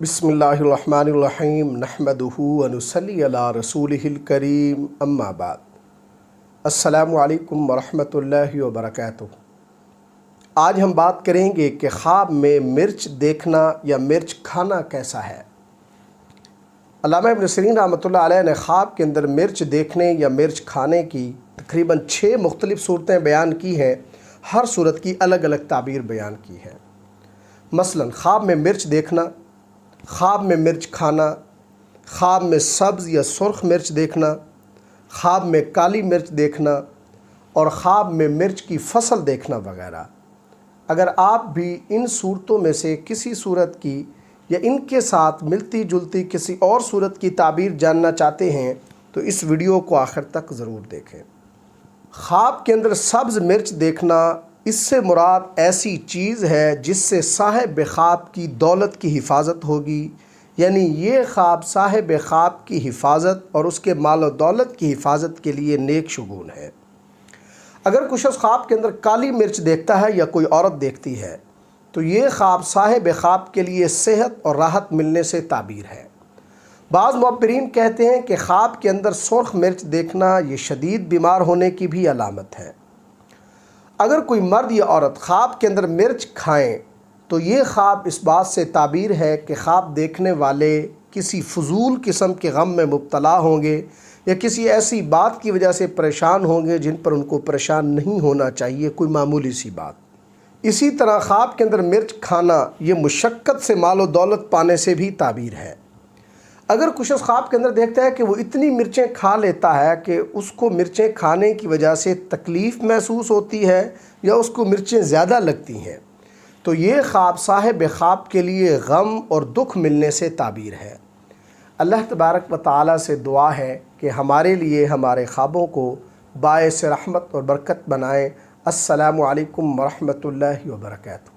बिस्मिल्लाहिर्रहमानिर्रहीम नहमदुहु व नुसल्ली अला रसूलिहिल करीम अम्मा बाद। अस्सलामु अलैकुम वरहमतुल्लाहि व बरकातुहू। आज हम बात करेंगे कि ख्वाब में मिर्च देखना या मिर्च खाना कैसा है। अल्लामा इब्न सीरीन रहमतुल्लाह अलैह ने ख्वाब के अंदर मिर्च देखने या मिर्च खाने की तकरीबन 6 मुख्तलिफ़ सूरतें बयान की हैं। हर सूरत की अलग अलग ताबीर बयान की है। मसलन ख्वाब में मिर्च देखना, ख्वाब में मिर्च खाना, ख्वाब में सब्ज़ या सुर्ख मिर्च देखना, ख्वाब में काली मिर्च देखना और ख्वाब में मिर्च की फसल देखना वगैरह। अगर आप भी इन सूरतों में से किसी सूरत की या इनके साथ मिलती जुलती किसी और सूरत की ताबीर जानना चाहते हैं तो इस वीडियो को आखिर तक ज़रूर देखें। ख्वाब के अंदर सब्ज़ मिर्च देखना, इससे मुराद ऐसी चीज़ है जिससे साहिब ख्वाब की दौलत की हिफाजत होगी, यानी ये ख्वाब साहिब ख्वाब की हिफाजत और उसके माल और दौलत की हिफाजत के लिए नेक शुगून है। अगर कुछ शख्स ख्वाब के अंदर काली मिर्च देखता है या कोई औरत देखती है तो ये ख्वाब साहिब ख्वाब के लिए सेहत और राहत मिलने से ताबीर है। बाज़ मुअब्बिरीन कहते हैं कि ख्वाब के अंदर सुर्ख मिर्च देखना ये शदीद बीमार होने की भी अलामत है। अगर कोई मर्द या औरत ख्वाब के अंदर मिर्च खाएं तो ये ख्वाब इस बात से ताबीर है कि ख्वाब देखने वाले किसी फजूल किस्म के गम में मुब्तला होंगे या किसी ऐसी बात की वजह से परेशान होंगे जिन पर उनको परेशान नहीं होना चाहिए, कोई मामूली सी बात। इसी तरह ख्वाब के अंदर मिर्च खाना ये मुशक्क़त से माल और दौलत पाने से भी ताबीर है। अगर कुछ ख्वाब के अंदर देखता है कि वो इतनी मिर्चें खा लेता है कि उसको मिर्चें खाने की वजह से तकलीफ़ महसूस होती है या उसको मिर्चें ज़्यादा लगती हैं तो ये ख्वाब साहिब ख्वाब के लिए गम और दुख मिलने से ताबीर है। अल्लाह तबारक व तआला से दुआ है कि हमारे लिए हमारे ख्वाबों को बाइस रहमत और बरकत बनाएँ। अस्सलामु अलैकुम वरहमतुल्लाहि व बरकातुहू।